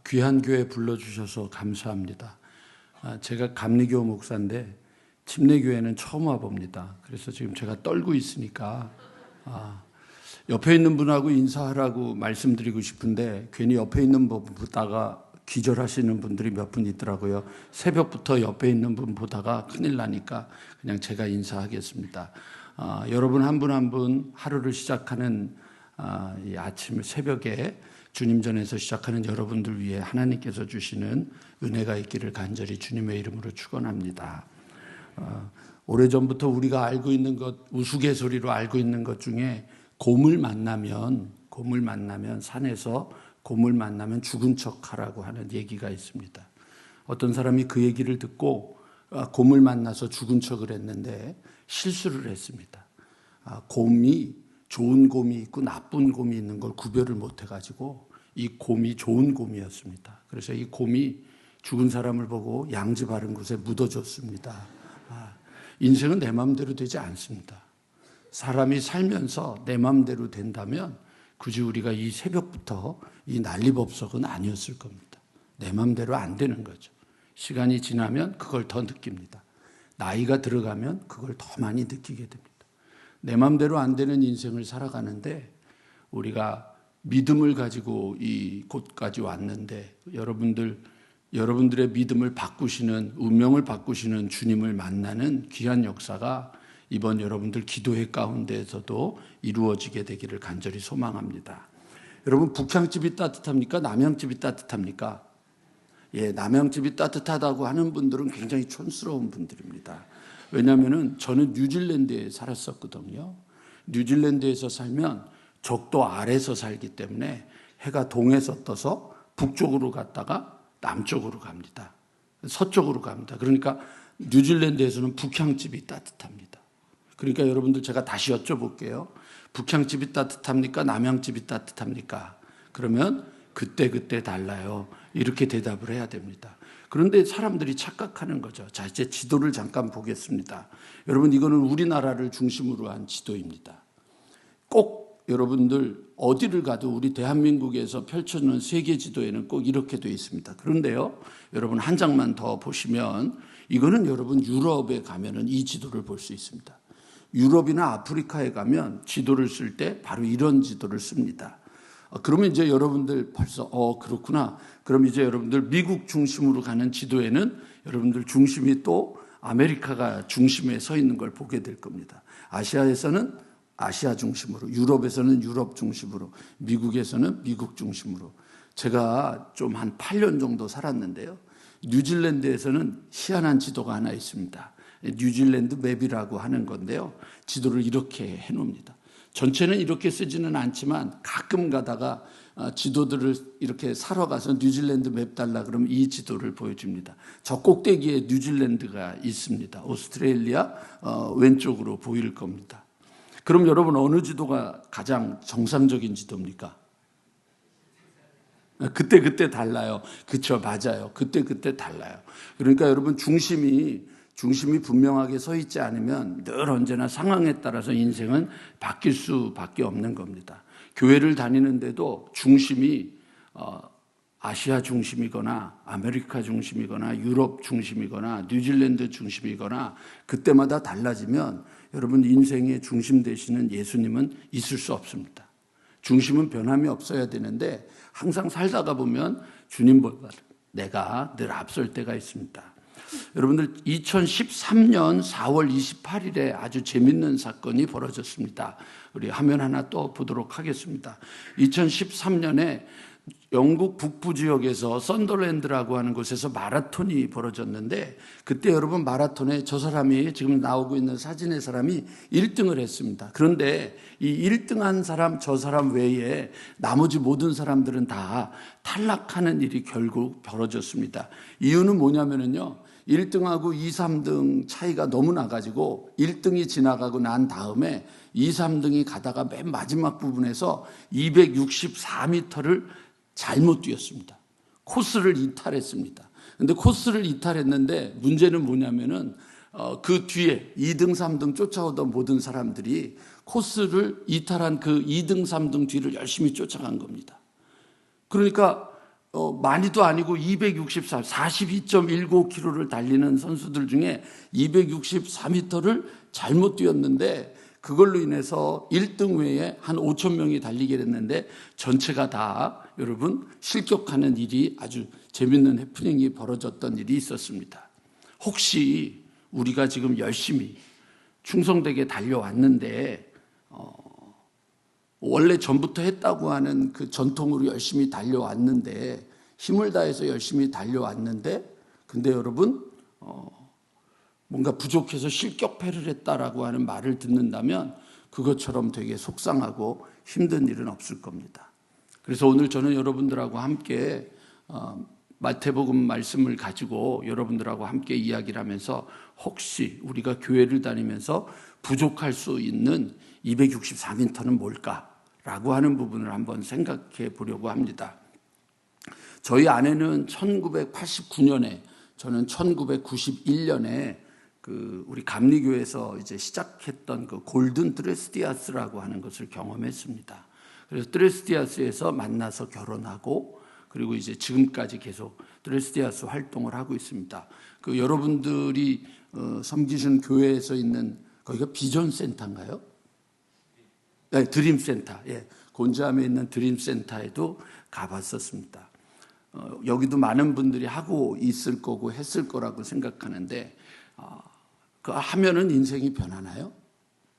귀한 교회 불러주셔서 감사합니다. 제가 감리교 목사인데 침례교회는 처음 와봅니다. 그래서 지금 제가 떨고 있으니까 옆에 있는 분하고 인사하라고 말씀드리고 싶은데 괜히 옆에 있는 분 보다가 기절하시는 분들이 몇 분 있더라고요. 새벽부터 옆에 있는 분 보다가 큰일 나니까 그냥 제가 인사하겠습니다. 여러분 한 분 한 분 하루를 시작하는 이 아침 새벽에 주님 전에서 시작하는 여러분들 위해 하나님께서 주시는 은혜가 있기를 간절히 주님의 이름으로 축원합니다. 오래전부터 우리가 알고 있는 것, 우스갯소리로 알고 있는 것 중에 곰을 만나면 산에서 곰을 만나면 죽은 척하라고 하는 얘기가 있습니다. 어떤 사람이 그 얘기를 듣고 곰을 만나서 죽은 척을 했는데 실수를 했습니다. 곰이 좋은 곰이 있고 나쁜 곰이 있는 걸 구별을 못 해가지고 이 곰이 좋은 곰이었습니다. 그래서 이 곰이 죽은 사람을 보고 양지 바른 곳에 묻어줬습니다. 인생은 내 마음대로 되지 않습니다. 사람이 살면서 내 마음대로 된다면 굳이 우리가 이 새벽부터 이 난리법석은 아니었을 겁니다. 내 마음대로 안 되는 거죠. 시간이 지나면 그걸 더 느낍니다. 나이가 들어가면 그걸 더 많이 느끼게 됩니다. 내 마음대로 안 되는 인생을 살아가는데 우리가 믿음을 가지고 이곳까지 왔는데 여러분들의 믿음을 바꾸시는, 운명을 바꾸시는 주님을 만나는 귀한 역사가 이번 여러분들 기도회 가운데에서도 이루어지게 되기를 간절히 소망합니다. 여러분, 북향집이 따뜻합니까? 남향집이 따뜻합니까? 예, 남향집이 따뜻하다고 하는 분들은 굉장히 촌스러운 분들입니다. 왜냐하면 저는 뉴질랜드에 살았었거든요. 뉴질랜드에서 살면 적도 아래서 살기 때문에 해가 동에서 떠서 북쪽으로 갔다가 남쪽으로 갑니다. 서쪽으로 갑니다. 그러니까 뉴질랜드에서는 북향집이 따뜻합니다. 그러니까 여러분들 제가 다시 여쭤볼게요. 북향집이 따뜻합니까? 남향집이 따뜻합니까? 그러면 그때 달라요. 이렇게 대답을 해야 됩니다. 그런데 사람들이 착각하는 거죠. 자, 이제 지도를 잠깐 보겠습니다. 여러분, 이거는 우리나라를 중심으로 한 지도입니다. 꼭 여러분들 어디를 가도 우리 대한민국에서 펼쳐지는 세계 지도에는 꼭 이렇게 되어 있습니다. 그런데요, 여러분 한 장만 더 보시면 이거는 여러분 유럽에 가면은 이 지도를 볼 수 있습니다. 유럽이나 아프리카에 가면 지도를 쓸 때 바로 이런 지도를 씁니다. 그러면 이제 여러분들 벌써 그렇구나. 그럼 이제 여러분들 미국 중심으로 가는 지도에는 여러분들 중심이 또 아메리카가 중심에 서 있는 걸 보게 될 겁니다. 아시아에서는 아시아 중심으로, 유럽에서는 유럽 중심으로, 미국에서는 미국 중심으로. 제가 좀 한 8년 정도 살았는데요. 뉴질랜드에서는 희한한 지도가 하나 있습니다. 뉴질랜드 맵이라고 하는 건데요. 지도를 이렇게 해놓습니다. 전체는 이렇게 쓰지는 않지만 가끔 가다가 지도들을 이렇게 사러 가서 뉴질랜드 맵 달라 그러면 이 지도를 보여줍니다. 저 꼭대기에 뉴질랜드가 있습니다. 오스트레일리아 왼쪽으로 보일 겁니다. 그럼 여러분 어느 지도가 가장 정상적인 지도입니까? 그때 달라요. 그렇죠, 맞아요. 그때 달라요. 그러니까 여러분 중심이 분명하게 서 있지 않으면 늘 언제나 상황에 따라서 인생은 바뀔 수밖에 없는 겁니다. 교회를 다니는데도 중심이 아시아 중심이거나 아메리카 중심이거나 유럽 중심이거나 뉴질랜드 중심이거나 그때마다 달라지면 여러분 인생의 중심 되시는 예수님은 있을 수 없습니다. 중심은 변함이 없어야 되는데 항상 살다가 보면 주님보다 내가 늘 앞설 때가 있습니다. 여러분들 2013년 4월 28일에 아주 재밌는 사건이 벌어졌습니다. 우리 화면 하나 또 보도록 하겠습니다. 2013년에 영국 북부 지역에서 썬더랜드라고 하는 곳에서 마라톤이 벌어졌는데 그때 여러분 마라톤에 저 사람이 지금 나오고 있는 사진의 사람이 1등을 했습니다. 그런데 이 1등한 사람 저 사람 외에 나머지 모든 사람들은 다 탈락하는 일이 결국 벌어졌습니다. 이유는 뭐냐면요. 1등하고 2, 3등 차이가 너무 나가지고 1등이 지나가고 난 다음에 2, 3등이 가다가 맨 마지막 부분에서 264m를 잘못 뛰었습니다. 코스를 이탈했습니다. 근데 코스를 이탈했는데 문제는 뭐냐면은 그 뒤에 2등, 3등 쫓아오던 모든 사람들이 코스를 이탈한 그 2등, 3등 뒤를 열심히 쫓아간 겁니다. 그러니까 많이도 아니고 42.19km를 달리는 선수들 중에 264m를 잘못 뛰었는데 그걸로 인해서 1등 외에 한 5천 명이 달리게 됐는데 전체가 다 여러분 실격하는 일이 아주 재밌는 해프닝이 벌어졌던 일이 있었습니다. 혹시 우리가 지금 열심히 충성되게 달려왔는데 원래 전부터 했다고 하는 그 전통으로 열심히 달려왔는데 힘을 다해서 열심히 달려왔는데 근데 여러분 뭔가 부족해서 실격패를 했다라고 하는 말을 듣는다면 그것처럼 되게 속상하고 힘든 일은 없을 겁니다. 그래서 오늘 저는 여러분들하고 함께 마태복음 말씀을 가지고 여러분들하고 함께 이야기를 하면서 혹시 우리가 교회를 다니면서 부족할 수 있는 264m는 뭘까라고 하는 부분을 한번 생각해 보려고 합니다. 저희 아내는 1989년에 저는 1991년에 우리 감리교회에서 이제 시작했던 그 골든 드레스디아스라고 하는 것을 경험했습니다. 그래서 드레스디아스에서 만나서 결혼하고 그리고 이제 지금까지 계속 드레스디아스 활동을 하고 있습니다. 그 여러분들이 섬기신 교회에서 있는 거기가 비전 센터인가요? 네, 드림 센터. 예, 곤지암에 있는 드림 센터에도 가봤었습니다. 여기도 많은 분들이 하고 있을 거고 했을 거라고 생각하는데 그 하면은 인생이 변하나요?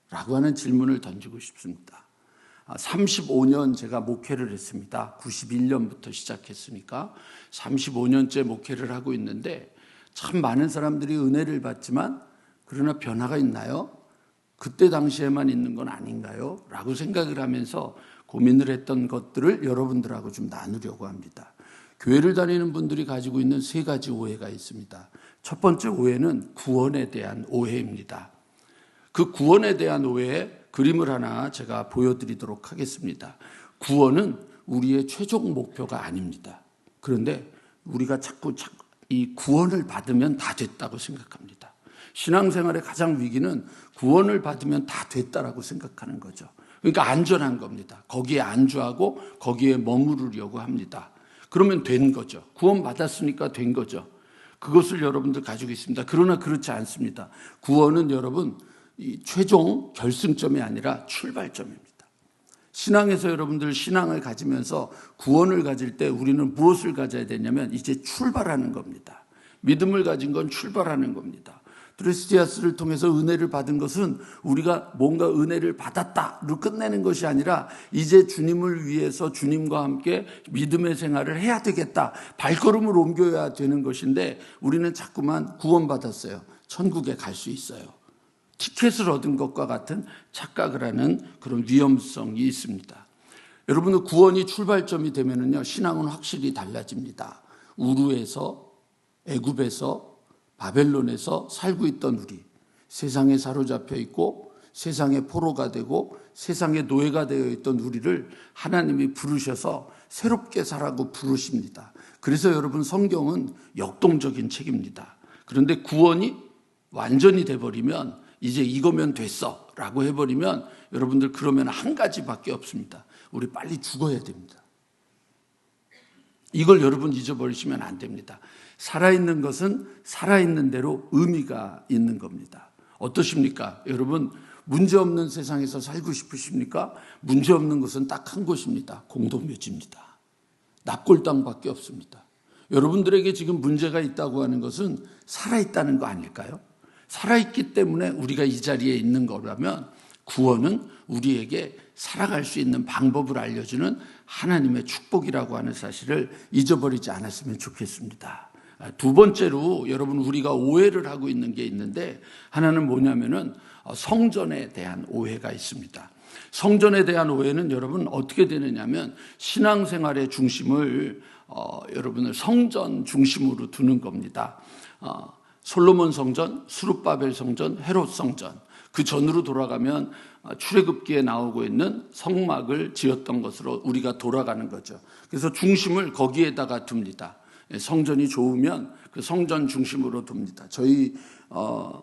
라고 하는 질문을 던지고 싶습니다. 35년 제가 목회를 했습니다. 91년부터 시작했으니까 35년째 목회를 하고 있는데 참 많은 사람들이 은혜를 받지만 그러나 변화가 있나요? 그때 당시에만 있는 건 아닌가요? 라고 생각을 하면서 고민을 했던 것들을 여러분들하고 좀 나누려고 합니다. 교회를 다니는 분들이 가지고 있는 세 가지 오해가 있습니다. 첫 번째 오해는 구원에 대한 오해입니다. 그 구원에 대한 오해의 그림을 하나 제가 보여드리도록 하겠습니다. 구원은 우리의 최종 목표가 아닙니다. 그런데 우리가 자꾸 이 구원을 받으면 다 됐다고 생각합니다. 신앙생활의 가장 위기는 구원을 받으면 다 됐다라고 생각하는 거죠. 그러니까 안전한 겁니다. 거기에 안주하고 거기에 머무르려고 합니다. 그러면 된 거죠. 구원 받았으니까 된 거죠. 그것을 여러분들 가지고 있습니다. 그러나 그렇지 않습니다. 구원은 여러분 이 최종 결승점이 아니라 출발점입니다. 신앙에서 여러분들 신앙을 가지면서 구원을 가질 때 우리는 무엇을 가져야 되냐면 이제 출발하는 겁니다. 믿음을 가진 건 출발하는 겁니다. 드레스디아스를 통해서 은혜를 받은 것은 우리가 뭔가 은혜를 받았다로 끝내는 것이 아니라 이제 주님을 위해서 주님과 함께 믿음의 생활을 해야 되겠다. 발걸음을 옮겨야 되는 것인데 우리는 자꾸만 구원받았어요. 천국에 갈 수 있어요. 티켓을 얻은 것과 같은 착각을 하는 그런 위험성이 있습니다. 여러분들 구원이 출발점이 되면은요, 신앙은 확실히 달라집니다. 우르에서, 애굽에서, 바벨론에서 살고 있던 우리, 세상에 사로잡혀 있고 세상의 포로가 되고 세상의 노예가 되어 있던 우리를 하나님이 부르셔서 새롭게 살라고 부르십니다. 그래서 여러분 성경은 역동적인 책입니다. 그런데 구원이 완전히 돼버리면 이제 이거면 됐어 라고 해버리면 여러분들 그러면 한 가지밖에 없습니다. 우리 빨리 죽어야 됩니다. 이걸 여러분 잊어버리시면 안 됩니다. 살아있는 것은 살아있는 대로 의미가 있는 겁니다. 어떠십니까? 여러분 문제없는 세상에서 살고 싶으십니까? 문제없는 것은 딱 한 곳입니다. 공동묘지입니다. 납골당밖에 없습니다. 여러분들에게 지금 문제가 있다고 하는 것은 살아있다는 거 아닐까요? 살아있기 때문에 우리가 이 자리에 있는 거라면 구원은 우리에게 살아갈 수 있는 방법을 알려주는 하나님의 축복이라고 하는 사실을 잊어버리지 않았으면 좋겠습니다. 두 번째로 여러분 우리가 오해를 하고 있는 게 있는데 하나는 뭐냐면은 성전에 대한 오해가 있습니다. 성전에 대한 오해는 여러분 어떻게 되느냐면 신앙생활의 중심을 여러분을 성전 중심으로 두는 겁니다. 솔로몬 성전, 수룹바벨 성전, 헤롯 성전 그 전으로 돌아가면 출애굽기에 나오고 있는 성막을 지었던 것으로 우리가 돌아가는 거죠. 그래서 중심을 거기에다가 둡니다. 성전이 좋으면 그 성전 중심으로 둡니다. 저희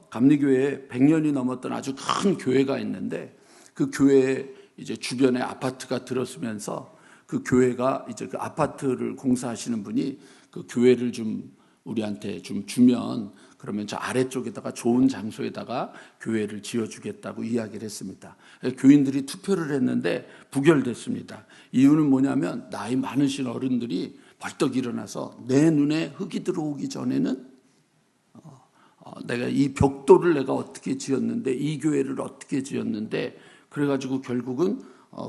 감리교회에 100년이 넘었던 아주 큰 교회가 있는데 그 교회에 이제 주변에 아파트가 들어서면서 그 교회가 이제 그 아파트를 공사하시는 분이 그 교회를 좀 우리한테 좀 주면 그러면 저 아래쪽에다가 좋은 장소에다가 교회를 지어주겠다고 이야기를 했습니다. 교인들이 투표를 했는데 부결됐습니다. 이유는 뭐냐면 나이 많으신 어른들이 벌떡 일어나서 내 눈에 흙이 들어오기 전에는 내가 이 벽돌을 내가 어떻게 지었는데 이 교회를 어떻게 지었는데 그래가지고 결국은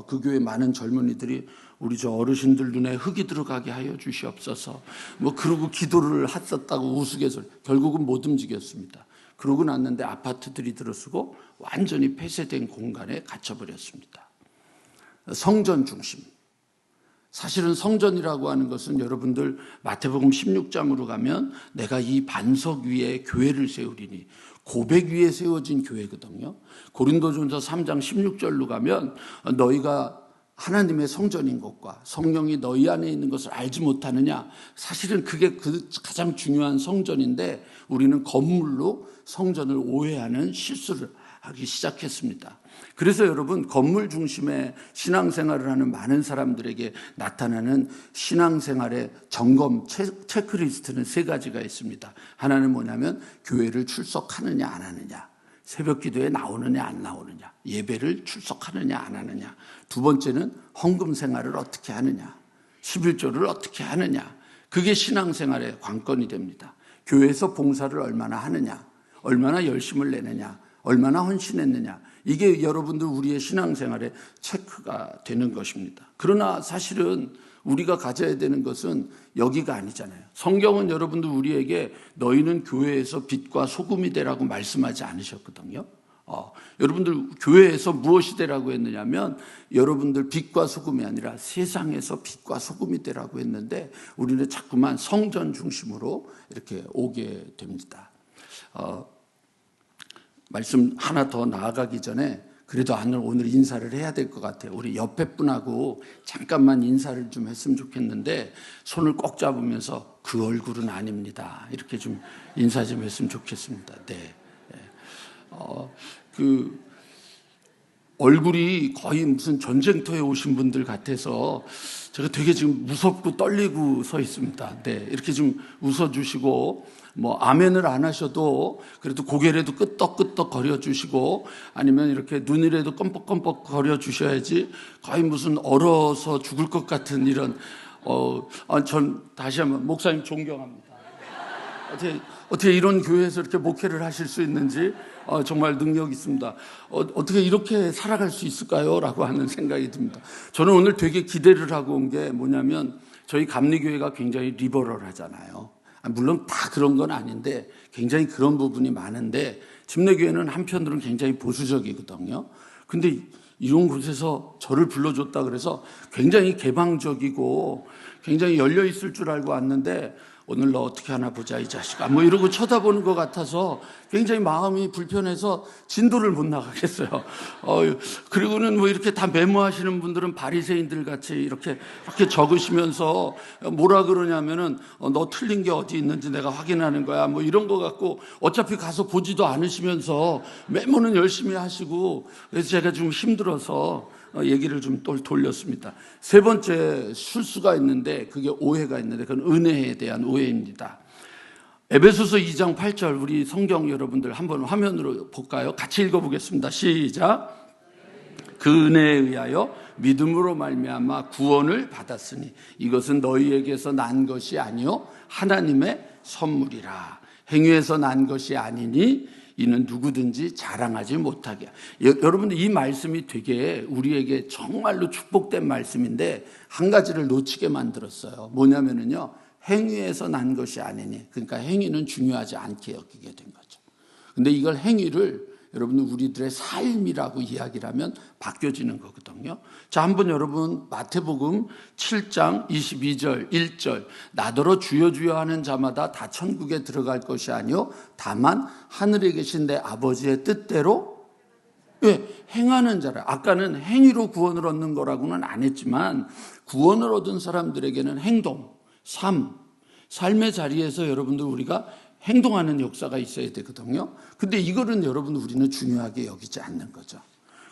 그 교회 많은 젊은이들이 우리 저 어르신들 눈에 흙이 들어가게 하여 주시옵소서 뭐 그러고 기도를 했었다고 우스갯소리. 결국은 못 움직였습니다. 그러고 났는데 아파트들이 들어서고 완전히 폐쇄된 공간에 갇혀버렸습니다. 성전 중심. 사실은 성전이라고 하는 것은 여러분들 마태복음 16장으로 가면 내가 이 반석 위에 교회를 세우리니 고백 위에 세워진 교회거든요. 고린도전서 3장 16절로 가면 너희가 하나님의 성전인 것과 성령이 너희 안에 있는 것을 알지 못하느냐. 사실은 그게 그 가장 중요한 성전인데 우리는 건물로 성전을 오해하는 실수를 하기 시작했습니다. 그래서 여러분 건물 중심의 신앙생활을 하는 많은 사람들에게 나타나는 신앙생활의 점검 체크리스트는 세 가지가 있습니다. 하나는 뭐냐면 교회를 출석하느냐 안 하느냐, 새벽 기도에 나오느냐 안 나오느냐, 예배를 출석하느냐 안 하느냐. 두 번째는 헌금 생활을 어떻게 하느냐, 11조를 어떻게 하느냐. 그게 신앙생활의 관건이 됩니다. 교회에서 봉사를 얼마나 하느냐, 얼마나 열심을 내느냐, 얼마나 헌신했느냐. 이게 여러분들 우리의 신앙생활의 체크가 되는 것입니다. 그러나 사실은 우리가 가져야 되는 것은 여기가 아니잖아요. 성경은 여러분들 우리에게 너희는 교회에서 빛과 소금이 되라고 말씀하지 않으셨거든요. 여러분들 교회에서 무엇이 되라고 했느냐면 여러분들 빛과 소금이 아니라 세상에서 빛과 소금이 되라고 했는데 우리는 자꾸만 성전 중심으로 이렇게 오게 됩니다. 말씀 하나 더 나아가기 전에 그래도 오늘 인사를 해야 될 것 같아요. 우리 옆에 분하고 잠깐만 인사를 좀 했으면 좋겠는데 손을 꼭 잡으면서 그 얼굴은 아닙니다. 이렇게 좀 인사 좀 했으면 좋겠습니다. 네. 그 얼굴이 거의 무슨 전쟁터에 오신 분들 같아서 제가 되게 지금 무섭고 떨리고 서 있습니다. 네. 이렇게 좀 웃어주시고 뭐 아멘을 안 하셔도 그래도 고개라도 끄덕끄덕 거려주시고 아니면 이렇게 눈이라도 껌뻑껌뻑 거려주셔야지 거의 무슨 얼어서 죽을 것 같은 이런 전 다시 한번 목사님 존경합니다. 어떻게 이런 교회에서 이렇게 목회를 하실 수 있는지 정말 능력 있습니다. 어떻게 이렇게 살아갈 수 있을까요? 라고 하는 생각이 듭니다. 저는 오늘 되게 기대를 하고 온 게 뭐냐면 저희 감리교회가 굉장히 리버럴하잖아요. 물론 다 그런 건 아닌데 굉장히 그런 부분이 많은데 침례교회는 한편으로는 굉장히 보수적이거든요. 근데 이런 곳에서 저를 불러줬다 그래서 굉장히 개방적이고 굉장히 열려 있을 줄 알고 왔는데 오늘 너 어떻게 하나 보자 이 자식아 뭐 이러고 쳐다보는 것 같아서 굉장히 마음이 불편해서 진도를 못 나가겠어요. 그리고는 뭐 이렇게 다 메모하시는 분들은 바리새인들 같이 이렇게 적으시면서 뭐라 그러냐면은 너 틀린 게 어디 있는지 내가 확인하는 거야 뭐 이런 거 갖고 어차피 가서 보지도 않으시면서 메모는 열심히 하시고 그래서 제가 좀 힘들어서 얘기를 좀 돌렸습니다. 세 번째 실수가 있는데 그게 오해가 있는데 그건 은혜에 대한 오해입니다. 에베소서 2장 8절 우리 성경 여러분들 한번 화면으로 볼까요? 같이 읽어보겠습니다. 시작. 그 은혜에 의하여 믿음으로 말미암아 구원을 받았으니 이것은 너희에게서 난 것이 아니요 하나님의 선물이라. 행위에서 난 것이 아니니 이는 누구든지 자랑하지 못하게. 여러분들 이 말씀이 되게 우리에게 정말로 축복된 말씀인데 한 가지를 놓치게 만들었어요. 뭐냐면은요. 행위에서 난 것이 아니니. 그러니까 행위는 중요하지 않게 여기게 된 거죠. 근데 이걸 행위를 여러분들 우리들의 삶이라고 이야기를 하면 바뀌어지는 거거든요. 자, 한번 여러분 마태복음 7장 22절 1절 나더러 주여 주여 하는 자마다 다 천국에 들어갈 것이 아니요 다만 하늘에 계신 내 아버지의 뜻대로 행하는 자라. 아까는 행위로 구원을 얻는 거라고는 안 했지만 구원을 얻은 사람들에게는 행동, 삶의 자리에서 여러분들 우리가 행동하는 역사가 있어야 되거든요. 근데 이거는 여러분 우리는 중요하게 여기지 않는 거죠.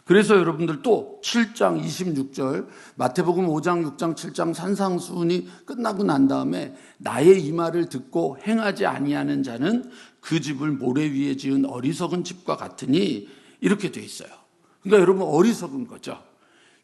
그래서 여러분들 또 7장 26절 마태복음 5장 6장 7장 산상수훈이 끝나고 난 다음에 나의 이 말을 듣고 행하지 아니하는 자는 그 집을 모래 위에 지은 어리석은 집과 같으니 이렇게 돼 있어요. 그러니까 여러분 어리석은 거죠.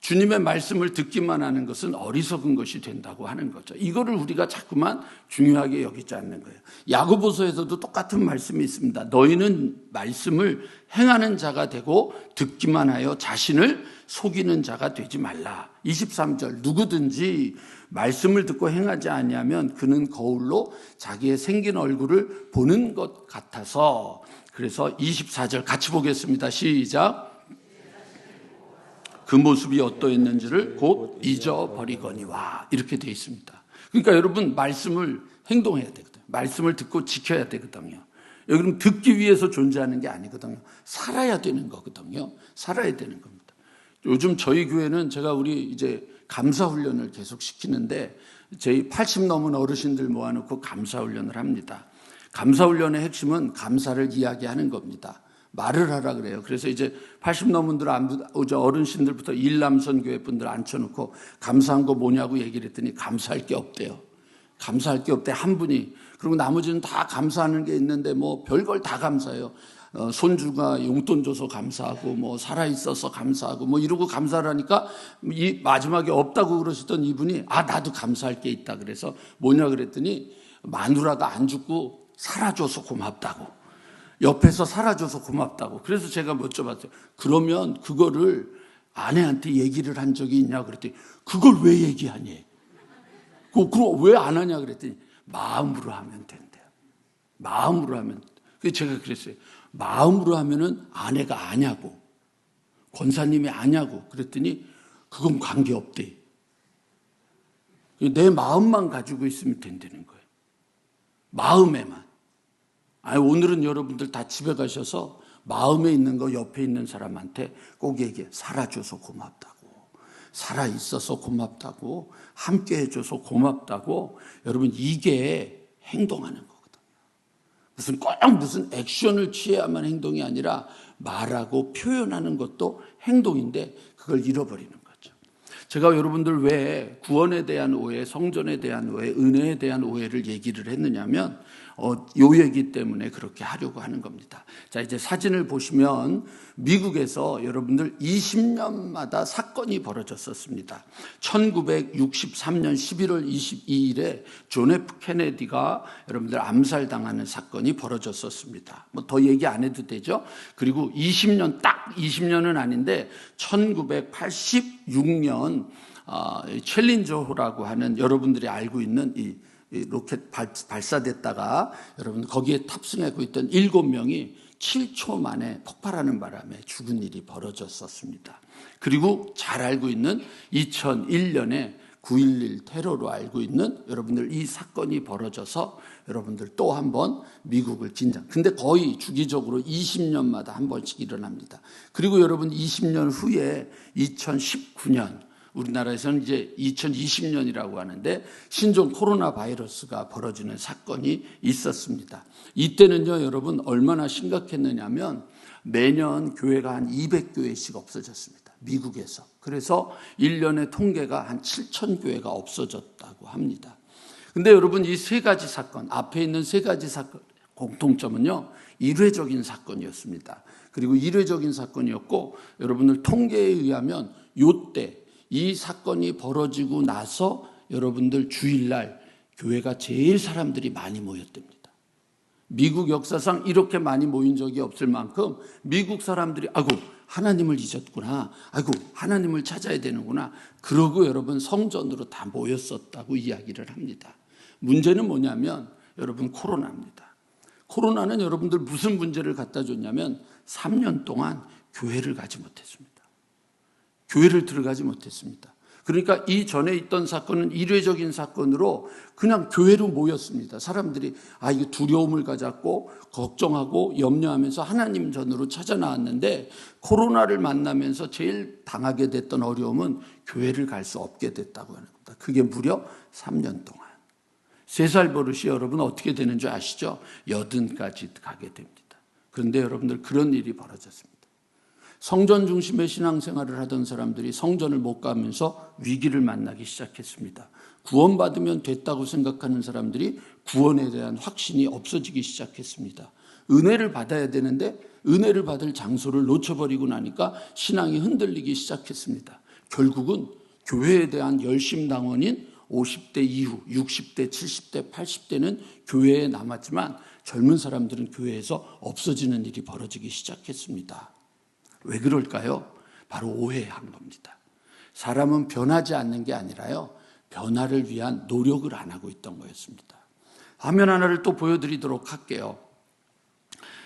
주님의 말씀을 듣기만 하는 것은 어리석은 것이 된다고 하는 거죠. 이거를 우리가 자꾸만 중요하게 여기지 않는 거예요. 야고보서에서도 똑같은 말씀이 있습니다. 너희는 말씀을 행하는 자가 되고 듣기만 하여 자신을 속이는 자가 되지 말라. 23절 누구든지 말씀을 듣고 행하지 아니하면 그는 거울로 자기의 생긴 얼굴을 보는 것 같아서. 그래서 24절 같이 보겠습니다. 시작. 그 모습이 어떠했는지를 곧 잊어버리거니와 이렇게 되어 있습니다. 그러니까 여러분 말씀을 행동해야 되거든요. 말씀을 듣고 지켜야 되거든요. 여러분 듣기 위해서 존재하는 게 아니거든요. 살아야 되는 거거든요. 살아야 되는 겁니다. 요즘 저희 교회는 제가 우리 이제 감사훈련을 계속 시키는데 저희 80 넘은 어르신들 모아놓고 감사훈련을 합니다. 감사훈련의 핵심은 감사를 이야기하는 겁니다. 말을 하라 그래요. 그래서 이제 80 넘은 분들 어르신들부터 일남선 교회 분들 앉혀놓고 감사한 거 뭐냐고 얘기를 했더니 감사할 게 없대요. 감사할 게 없대 한 분이. 그리고 나머지는 다 감사하는 게 있는데 뭐 별걸 다 감사해요. 손주가 용돈 줘서 감사하고 뭐 살아있어서 감사하고 뭐 이러고 감사를 하니까 이 마지막에 없다고 그러시던 이분이 나도 감사할 게 있다 그래서 뭐냐 그랬더니 마누라가 안 죽고 살아줘서 고맙다고. 옆에서 살아줘서 고맙다고. 그래서 제가 여쭤봤어요. 그러면 그거를 아내한테 얘기를 한 적이 있냐 그랬더니 그걸 왜 얘기하니? 그럼 왜 안 하냐 그랬더니 마음으로 하면 된대요. 마음으로 하면. 그래서 제가 그랬어요. 마음으로 하면은 아내가 아냐고. 권사님이 아냐고. 그랬더니 그건 관계없대. 내 마음만 가지고 있으면 된다는 거예요. 마음에만. 오늘은 여러분들 다 집에 가셔서 마음에 있는 거 옆에 있는 사람한테 꼭 얘기해. 살아줘서 고맙다고. 살아있어서 고맙다고. 함께 해줘서 고맙다고. 여러분 이게 행동하는 거거든요. 무슨 액션을 취해야만 행동이 아니라 말하고 표현하는 것도 행동인데 그걸 잃어버리는 거죠. 제가 여러분들 왜 구원에 대한 오해, 성전에 대한 오해, 은혜에 대한 오해를 얘기를 했느냐면 요 얘기 때문에 그렇게 하려고 하는 겁니다. 자, 이제 사진을 보시면 미국에서 여러분들 20년마다 사건이 벌어졌었습니다. 1963년 11월 22일에 존 F 케네디가 여러분들 암살당하는 사건이 벌어졌었습니다. 뭐 더 얘기 안 해도 되죠? 그리고 20년, 딱 20년은 아닌데 1986년 챌린저호라고 하는 여러분들이 알고 있는 이 로켓 발사됐다가 여러분 거기에 탑승하고 있던 7명이 7초 만에 폭발하는 바람에 죽은 일이 벌어졌었습니다. 그리고 잘 알고 있는 2001년에 9.11 테러로 알고 있는 여러분들 이 사건이 벌어져서 여러분들 또 한 번 미국을 긴장. 근데 거의 주기적으로 20년마다 한 번씩 일어납니다. 그리고 여러분 20년 후에 2019년 우리나라에서는 이제 2020년이라고 하는데 신종 코로나 바이러스가 벌어지는 사건이 있었습니다. 이때는요, 여러분 얼마나 심각했느냐면 매년 교회가 한 200교회씩 없어졌습니다. 미국에서. 그래서 1년의 통계가 한 7,000교회가 없어졌다고 합니다. 근데 여러분 이 세 가지 사건, 앞에 있는 세 가지 사건 공통점은요, 일회적인 사건이었습니다. 그리고 일회적인 사건이었고 여러분들 통계에 의하면 요때 이 사건이 벌어지고 나서 여러분들 주일날 교회가 제일 사람들이 많이 모였답니다. 미국 역사상 이렇게 많이 모인 적이 없을 만큼 미국 사람들이 하나님을 잊었구나. 하나님을 찾아야 되는구나. 그러고 여러분 성전으로 다 모였었다고 이야기를 합니다. 문제는 뭐냐면 여러분 코로나입니다. 코로나는 여러분들 무슨 문제를 갖다 줬냐면 3년 동안 교회를 가지 못했습니다. 교회를 들어가지 못했습니다. 그러니까 이 전에 있던 사건은 일회적인 사건으로 그냥 교회로 모였습니다. 사람들이 이게 두려움을 가졌고 걱정하고 염려하면서 하나님 전으로 찾아 나왔는데 코로나를 만나면서 제일 당하게 됐던 어려움은 교회를 갈 수 없게 됐다고 하는 겁니다. 그게 무려 3년 동안. 3살 버릇이 여러분 어떻게 되는 줄 아시죠? 80까지 가게 됩니다. 그런데 여러분들 그런 일이 벌어졌습니다. 성전 중심의 신앙생활을 하던 사람들이 성전을 못 가면서 위기를 만나기 시작했습니다. 구원받으면 됐다고 생각하는 사람들이 구원에 대한 확신이 없어지기 시작했습니다. 은혜를 받아야 되는데 은혜를 받을 장소를 놓쳐버리고 나니까 신앙이 흔들리기 시작했습니다. 결국은 교회에 대한 열심당원인 50대 이후 60대, 70대, 80대는 교회에 남았지만 젊은 사람들은 교회에서 없어지는 일이 벌어지기 시작했습니다. 왜 그럴까요? 바로 오해한 겁니다. 사람은 변하지 않는 게 아니라요, 변화를 위한 노력을 안 하고 있던 거였습니다. 화면 하나를 또 보여드리도록 할게요.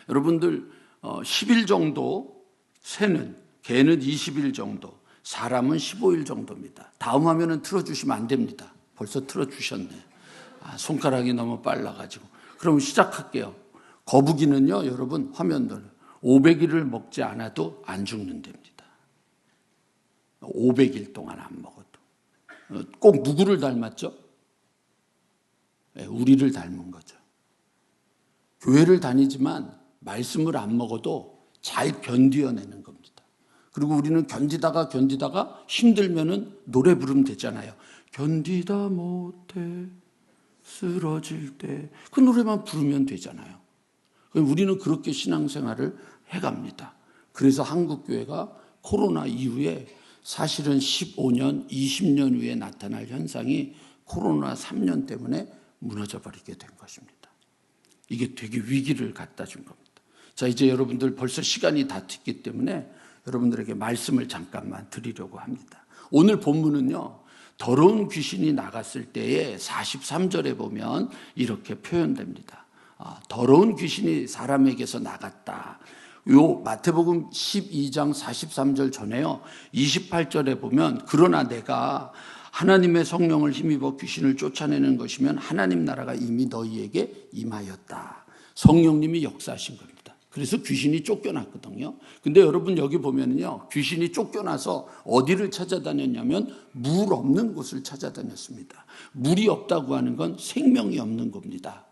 여러분들 10일 정도 새는, 개는 20일 정도, 사람은 15일 정도입니다. 다음 화면은 틀어주시면 안 됩니다. 벌써 틀어주셨네. 손가락이 너무 빨라가지고. 그럼 시작할게요. 거북이는요, 여러분 화면들 500일을 먹지 않아도 안 죽는답니다. 500일 동안 안 먹어도. 꼭 누구를 닮았죠? 네, 우리를 닮은 거죠. 교회를 다니지만 말씀을 안 먹어도 잘 견디어내는 겁니다. 그리고 우리는 견디다가 힘들면은 노래 부르면 되잖아요. 견디다 못해 쓰러질 때 그 노래만 부르면 되잖아요. 우리는 그렇게 신앙생활을 해갑니다. 그래서 한국교회가 코로나 이후에 사실은 15년, 20년 후에 나타날 현상이 코로나 3년 때문에 무너져 버리게 된 것입니다. 이게 되게 위기를 갖다 준 겁니다. 자, 이제 여러분들 벌써 시간이 다 됐기 때문에 여러분들에게 말씀을 잠깐만 드리려고 합니다. 오늘 본문은요, 더러운 귀신이 나갔을 때에 43절에 보면 이렇게 표현됩니다. 더러운 귀신이 사람에게서 나갔다. 요 마태복음 12장 43절 전에요, 28절에 보면 그러나 내가 하나님의 성령을 힘입어 귀신을 쫓아내는 것이면 하나님 나라가 이미 너희에게 임하였다. 성령님이 역사하신 겁니다. 그래서 귀신이 쫓겨났거든요. 근데 여러분 여기 보면은요, 귀신이 쫓겨나서 어디를 찾아다녔냐면 물 없는 곳을 찾아다녔습니다. 물이 없다고 하는 건 생명이 없는 겁니다.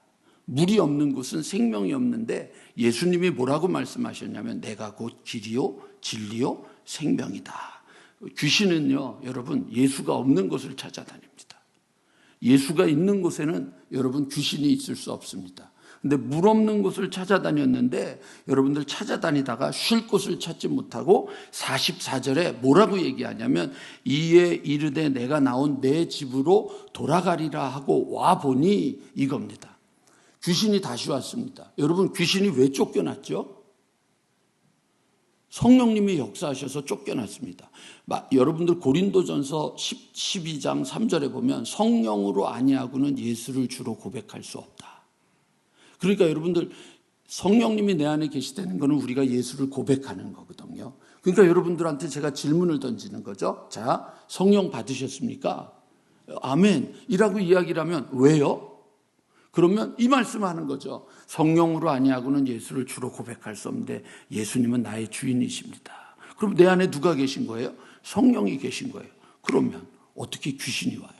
물이 없는 곳은 생명이 없는데 예수님이 뭐라고 말씀하셨냐면 내가 곧 길이요 진리요 생명이다. 귀신은요, 여러분 예수가 없는 곳을 찾아다닙니다. 예수가 있는 곳에는 여러분 귀신이 있을 수 없습니다. 근데 물 없는 곳을 찾아다녔는데 여러분들 찾아다니다가 쉴 곳을 찾지 못하고 44절에 뭐라고 얘기하냐면 이에 이르되 내가 나온 내 집으로 돌아가리라 하고 와보니 이겁니다. 귀신이 다시 왔습니다. 여러분 귀신이 왜 쫓겨났죠? 성령님이 역사하셔서 쫓겨났습니다. 여러분들 고린도전서 12장 3절에 보면 성령으로 아니하고는 예수를 주로 고백할 수 없다. 그러니까 여러분들 성령님이 내 안에 계시다는 것은 우리가 예수를 고백하는 거거든요. 그러니까 여러분들한테 제가 질문을 던지는 거죠. 자, 성령 받으셨습니까? 아멘 이라고 이야기를 하면 왜요? 그러면 이 말씀하는 거죠. 성령으로 아니하고는 예수를 주로 고백할 수 없는데 예수님은 나의 주인이십니다. 그럼 내 안에 누가 계신 거예요? 성령이 계신 거예요. 그러면 어떻게 귀신이 와요?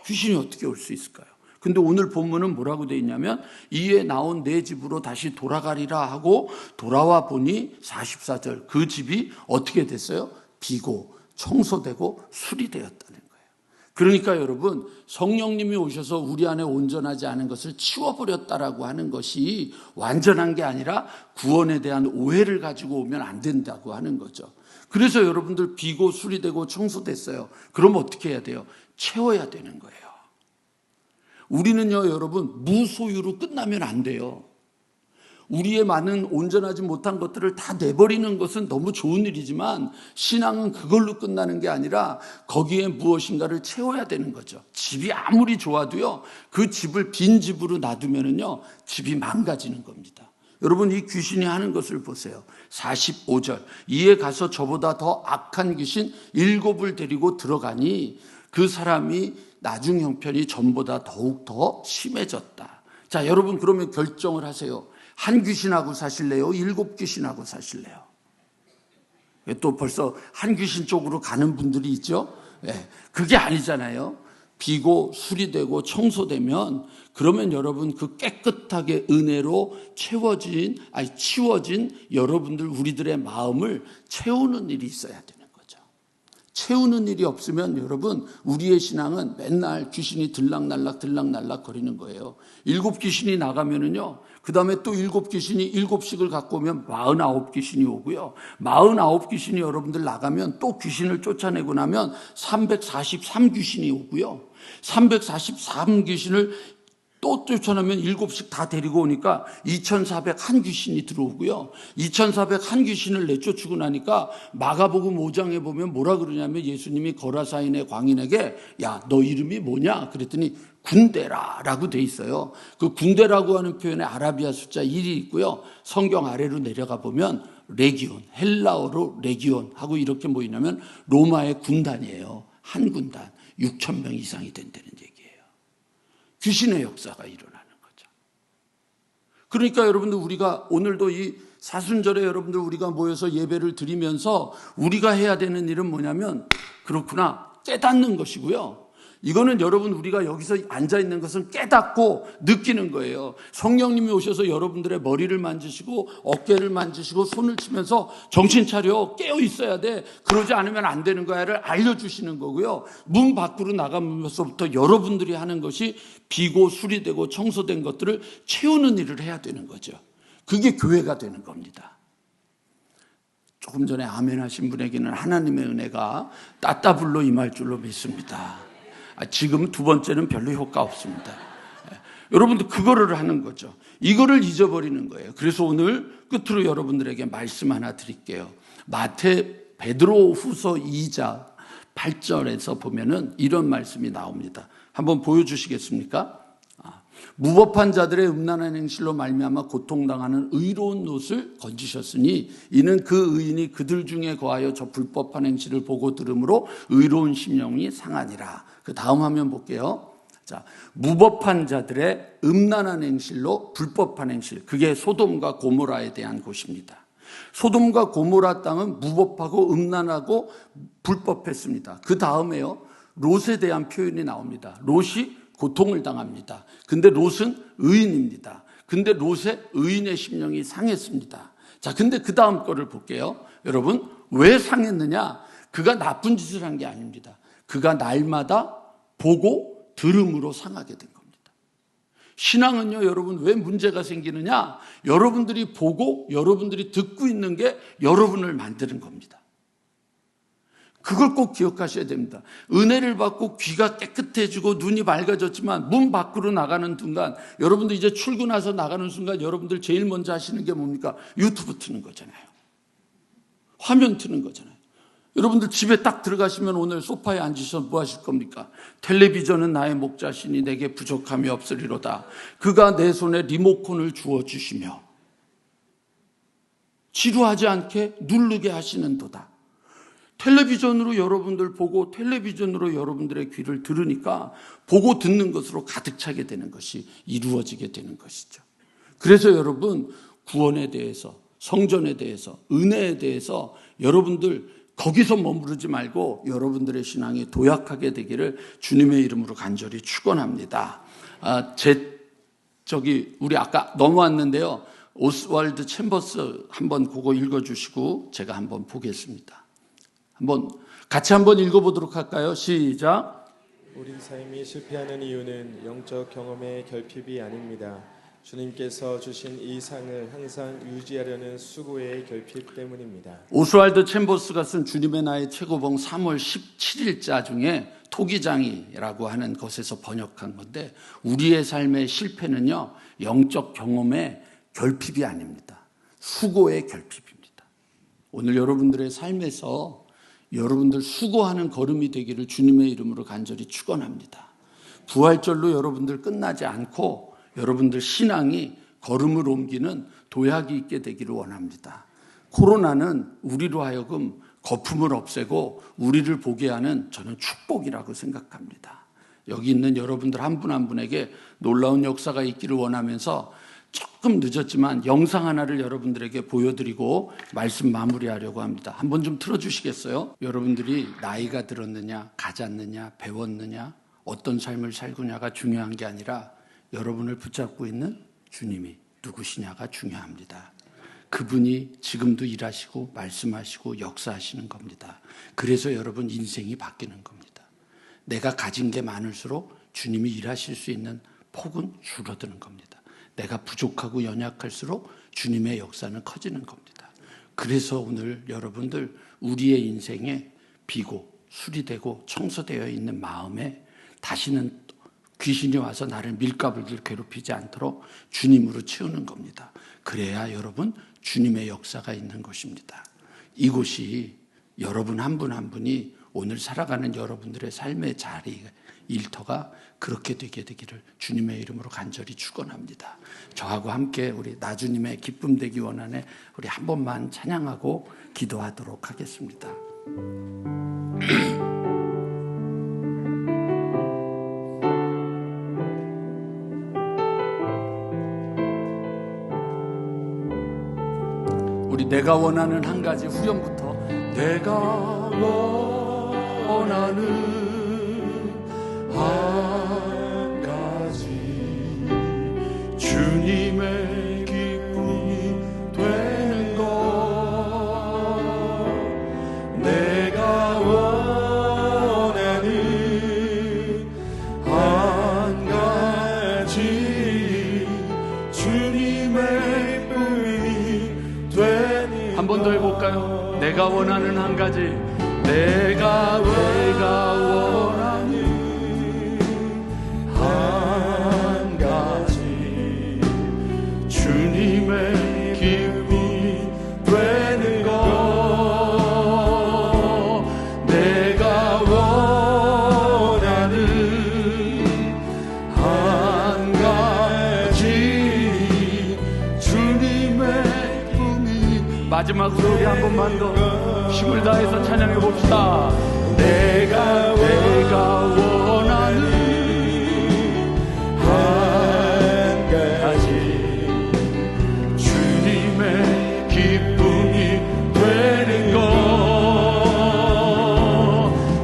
귀신이 어떻게 올 수 있을까요? 근데 오늘 본문은 뭐라고 되어 있냐면 이에 나온 내 집으로 다시 돌아가리라 하고 돌아와 보니 44절 그 집이 어떻게 됐어요? 비고 청소되고 수리되었다는 거예요. 그러니까 여러분 성령님이 오셔서 우리 안에 온전하지 않은 것을 치워버렸다라고 하는 것이 완전한 게 아니라 구원에 대한 오해를 가지고 오면 안 된다고 하는 거죠. 그래서 여러분들 비고 수리되고 청소됐어요. 그럼 어떻게 해야 돼요? 채워야 되는 거예요. 우리는요, 여러분, 무소유로 끝나면 안 돼요. 우리의 많은 온전하지 못한 것들을 다 내버리는 것은 너무 좋은 일이지만 신앙은 그걸로 끝나는 게 아니라 거기에 무엇인가를 채워야 되는 거죠. 집이 아무리 좋아도요, 그 집을 빈 집으로 놔두면은요, 집이 망가지는 겁니다. 여러분, 이 귀신이 하는 것을 보세요. 45절. 이에 가서 저보다 더 악한 귀신 7을 데리고 들어가니 그 사람이 나중 형편이 전보다 더욱 더 심해졌다. 자, 여러분 그러면 결정을 하세요. 한 귀신하고 사실래요? 7 귀신하고 사실래요? 또 벌써 한 귀신 쪽으로 가는 분들이 있죠? 네, 그게 아니잖아요. 비고 수리되고 청소되면 그러면 여러분 그 깨끗하게 은혜로 치워진 여러분들 우리들의 마음을 채우는 일이 있어야 되는 거죠. 채우는 일이 없으면 여러분 우리의 신앙은 맨날 귀신이 들락날락 거리는 거예요. 7 귀신이 나가면은요. 그 다음에 또 7 귀신이 7씩을 갖고 오면 49 귀신이 오고요. 49 귀신이 여러분들 나가면 또 귀신을 쫓아내고 나면 343 귀신이 오고요. 343 귀신을 또 쫓아내면 7씩 다 데리고 오니까 2401 귀신이 들어오고요. 2401 귀신을 내쫓고 나니까 마가복음 5장에 보면 뭐라 그러냐면 예수님이 거라사인의 광인에게 야, 너 이름이 뭐냐? 그랬더니 군대라라고 돼 있어요. 그 군대라고 하는 표현에 아라비아 숫자 1이 있고요. 성경 아래로 내려가 보면 레기온, 헬라어로 레기온 하고 이렇게 뭐냐면 로마의 군단이에요. 한 군단 6,000명 이상이 된다는 얘기예요. 귀신의 역사가 일어나는 거죠. 그러니까 여러분들 우리가 오늘도 이 사순절에 여러분들 우리가 모여서 예배를 드리면서 우리가 해야 되는 일은 뭐냐면 그렇구나 깨닫는 것이고요. 이거는 여러분 우리가 여기서 앉아있는 것은 깨닫고 느끼는 거예요. 성령님이 오셔서 여러분들의 머리를 만지시고 어깨를 만지시고 손을 치면서 정신 차려 깨어 있어야 돼. 그러지 않으면 안 되는 거야를 알려주시는 거고요. 문 밖으로 나가면서부터 여러분들이 하는 것이 비고 수리되고 청소된 것들을 채우는 일을 해야 되는 거죠. 그게 교회가 되는 겁니다. 조금 전에 아멘 하신 분에게는 하나님의 은혜가 따따블로 임할 줄로 믿습니다. 지금 두 번째는 별로 효과 없습니다. 여러분들 그거를 하는 거죠. 이거를 잊어버리는 거예요. 그래서 오늘 끝으로 여러분들에게 말씀 하나 드릴게요. 베드로 후서 2장 8절에서 보면은 이런 말씀이 나옵니다. 한번 보여주시겠습니까? 무법한 자들의 음란한 행실로 말미암아 고통당하는 의로운 롯을 건지셨으니 이는 그 의인이 그들 중에 거하여 저 불법한 행실을 보고 들음으로 의로운 심령이 상하니라. 그 다음 화면 볼게요. 자, 무법한 자들의 음란한 행실로 불법한 행실, 그게 소돔과 고모라에 대한 곳입니다. 소돔과 고모라 땅은 무법하고 음란하고 불법했습니다. 그 다음에요, 롯에 대한 표현이 나옵니다. 롯이 고통을 당합니다. 근데 롯은 의인입니다. 근데 롯의 의인의 심령이 상했습니다. 자, 근데 그 다음 거를 볼게요. 여러분, 왜 상했느냐? 그가 나쁜 짓을 한 게 아닙니다. 그가 날마다 보고 들음으로 상하게 된 겁니다. 신앙은요, 여러분, 왜 문제가 생기느냐? 여러분들이 보고 여러분들이 듣고 있는 게 여러분을 만드는 겁니다. 그걸 꼭 기억하셔야 됩니다. 은혜를 받고 귀가 깨끗해지고 눈이 밝아졌지만 문 밖으로 나가는 순간, 여러분들 이제 출근해서 나가는 순간 여러분들 제일 먼저 하시는 게 뭡니까? 유튜브 트는 거잖아요. 화면 트는 거잖아요. 여러분들 집에 딱 들어가시면 오늘 소파에 앉으셔서 뭐 하실 겁니까? 텔레비전은 나의 목자시니 내게 부족함이 없으리로다. 그가 내 손에 리모컨을 주어주시며 지루하지 않게 누르게 하시는도다. 텔레비전으로 여러분들 보고 텔레비전으로 여러분들의 귀를 들으니까 보고 듣는 것으로 가득 차게 되는 것이 이루어지게 되는 것이죠. 그래서 여러분 구원에 대해서, 성전에 대해서, 은혜에 대해서 여러분들 거기서 머무르지 말고 여러분들의 신앙이 도약하게 되기를 주님의 이름으로 간절히 축원합니다. 우리 아까 넘어왔는데요. 오스왈드 챔버스 한번 그거 읽어주시고 제가 한번 보겠습니다. 같이 한번 읽어보도록 할까요? 시작. 우리 삶이 실패하는 이유는 영적 경험의 결핍이 아닙니다. 주님께서 주신 이 상을 항상 유지하려는 수고의 결핍 때문입니다. 오스왈드 챔버스가 쓴 주님의 나의 최고봉 3월 17일자 중에 토기장이라고 하는 것에서 번역한 건데, 우리의 삶의 실패는요, 영적 경험의 결핍이 아닙니다. 수고의 결핍입니다. 오늘 여러분들의 삶에서 여러분들 수고하는 걸음이 되기를 주님의 이름으로 간절히 축원합니다. 부활절로 여러분들 끝나지 않고 여러분들 신앙이 걸음을 옮기는 도약이 있게 되기를 원합니다. 코로나는 우리로 하여금 거품을 없애고 우리를 보게 하는 저는 축복이라고 생각합니다. 여기 있는 여러분들 한 분 한 분에게 놀라운 역사가 있기를 원하면서 조금 늦었지만 영상 하나를 여러분들에게 보여드리고 말씀 마무리하려고 합니다. 한번 좀 틀어주시겠어요? 여러분들이 나이가 들었느냐, 가졌느냐, 배웠느냐, 어떤 삶을 살구냐가 중요한 게 아니라 여러분을 붙잡고 있는 주님이 누구시냐가 중요합니다. 그분이 지금도 일하시고 말씀하시고 역사하시는 겁니다. 그래서 여러분 인생이 바뀌는 겁니다. 내가 가진 게 많을수록 주님이 일하실 수 있는 폭은 줄어드는 겁니다. 내가 부족하고 연약할수록 주님의 역사는 커지는 겁니다. 그래서 오늘 여러분들 우리의 인생에 비고 수리되고 청소되어 있는 마음에 다시는 귀신이 와서 나를 밀가부르게 괴롭히지 않도록 주님으로 채우는 겁니다. 그래야 여러분 주님의 역사가 있는 곳입니다. 이곳이 여러분 한 분 한 분이 오늘 살아가는 여러분들의 삶의 자리, 일터가 그렇게 되게 되기를 주님의 이름으로 간절히 축원합니다. 저하고 함께 우리 나주님의 기쁨 되기 원하네 우리 한 번만 찬양하고 기도하도록 하겠습니다. 우리 내가 원하는 한 가지 후렴부터 내가 원하는 한 가지 주님의 기쁨이 되는 것 내가 원하는 한 가지 주님의 기쁨이 되는 한 번 더 해볼까요? 내가 원하는 한 가지 내가 원하는 한 가지 주님의 기쁨이 되는 것 내가 원하는 한 가지 주님의 기쁨이 마지막으로 우리 한 번만 더 힘을 다해서 찬양해 봅시다. 내가 원하는 한 가지 주님의 기쁨이 되는 것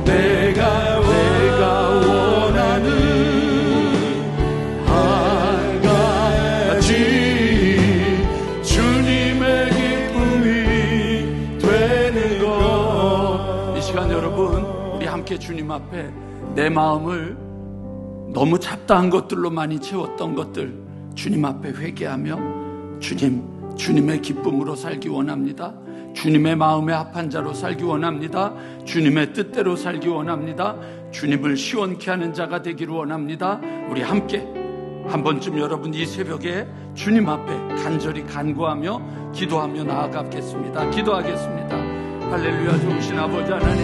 내가 원하는 한 가지 주님의 기쁨이 되는 것. 이 시간 여러분 우리 함께 주님 앞에 내 마음을 너무 잡다한 것들로 많이 채웠던 것들 주님 앞에 회개하며 주님의 기쁨으로 살기 원합니다. 주님의 마음에 합한 자로 살기 원합니다. 주님의 뜻대로 살기 원합니다. 주님을 시원케 하는 자가 되기를 원합니다. 우리 함께 한 번쯤 여러분 이 새벽에 주님 앞에 간절히 간구하며 기도하며 나아가겠습니다. 기도하겠습니다. 할렐루야. 좋으신 아버지 하나님,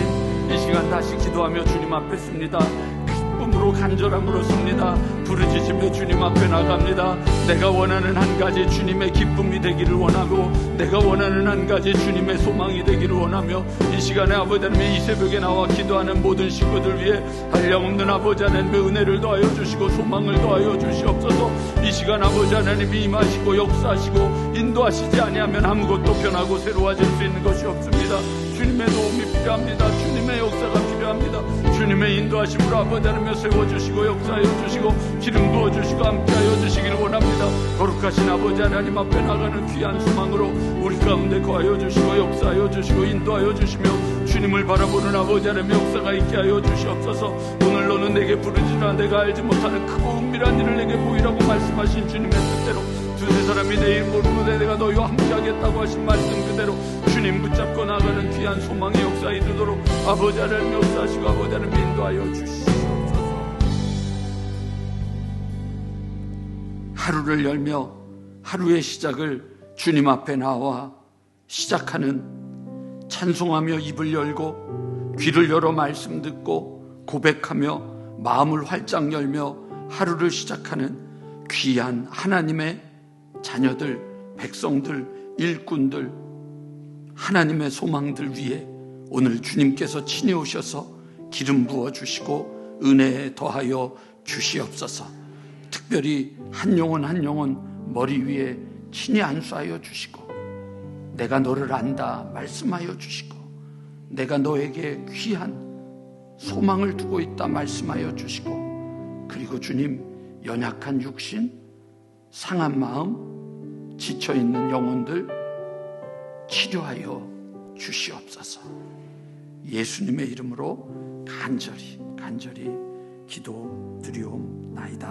이 시간 다시 기도하며 주님 앞에 씁니다. 기쁨으로 간절함으로 씁니다. 부르짖으며 주님 앞에 나갑니다. 내가 원하는 한 가지 주님의 기쁨이 되기를 원하고 내가 원하는 한 가지 주님의 소망이 되기를 원하며 이 시간에 아버지 하나님 이 새벽에 나와 기도하는 모든 식구들 위해 한량없는 아버지 하나님의 은혜를 더하여 주시고 소망을 더하여 주시옵소서. 이 시간 아버지 하나님이 임하시고 역사하시고 인도하시지 아니하면 아무것도 변하고 새로워질 수 있는 것이 없습니다. 주님의 도움이 필요합니다. 주님의 역사가 필요합니다. 주님의 인도하심으로 아버지 하나님 세워주시고 역사하여 주시고 기름 부어주시고 함께하여 주시기를 원합니다. 거룩하신 아버지 하나님 앞에 나가는 귀한 소망으로 우리 가운데 거하여 주시고 역사하여 주시고 인도하여 주시며 주님을 바라보는 아버지 하나님의 역사가 있게 하여 주시옵소서. 오늘 너는 내게 부르짖으나 내가 알지 못하는 크고 은밀한 일을 내게 보이라고 말씀하신 주님의 뜻대로 두세 사람이 내 이름으로 부르되 내가 너희와 함께하겠다고 하신 말씀 그대로 주님 붙잡고 나가는 귀한 소망의 역사에 이르도록 아버지 하나님 역사하시고 아버지 하나님 인도하여 주시옵소서. 하루를 열며 하루의 시작을 주님 앞에 나와 시작하는 찬송하며 입을 열고 귀를 열어 말씀 듣고 고백하며 마음을 활짝 열며 하루를 시작하는 귀한 하나님의 자녀들, 백성들, 일꾼들, 하나님의 소망들 위해 오늘 주님께서 친히 오셔서 기름 부어주시고 은혜에 더하여 주시옵소서. 특별히 한 영혼 한 영혼 머리 위에 친히 안수하여 주시고 내가 너를 안다 말씀하여 주시고 내가 너에게 귀한 소망을 두고 있다 말씀하여 주시고 그리고 주님, 연약한 육신, 상한 마음, 지쳐있는 영혼들 치료하여 주시옵소서. 예수님의 이름으로 간절히 기도드리옵나이다.